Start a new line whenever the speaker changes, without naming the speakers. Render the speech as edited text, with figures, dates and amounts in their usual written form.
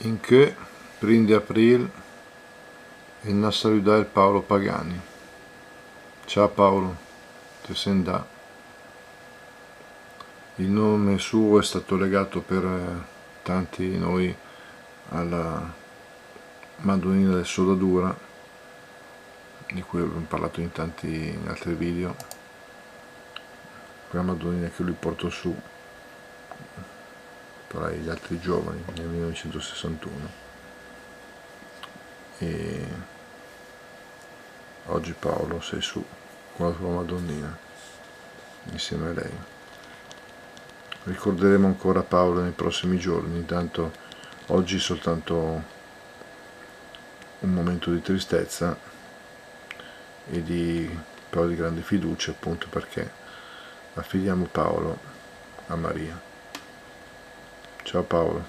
in che prende April e non salutare Paolo Pagani. Ciao Paolo, ti senta. Il nome suo è stato legato per tanti di noi alla Madonnina del Soldadura, di cui abbiamo parlato in tanti altri video, quella Madonnina che lui portò su per gli altri giovani nel 1961, e oggi Paolo sei su con la tua Madonnina insieme a lei. Ricorderemo ancora Paolo nei prossimi giorni. Intanto oggi soltanto un momento di tristezza però di grande fiducia, appunto perché affidiamo Paolo a Maria. Ciao Paolo.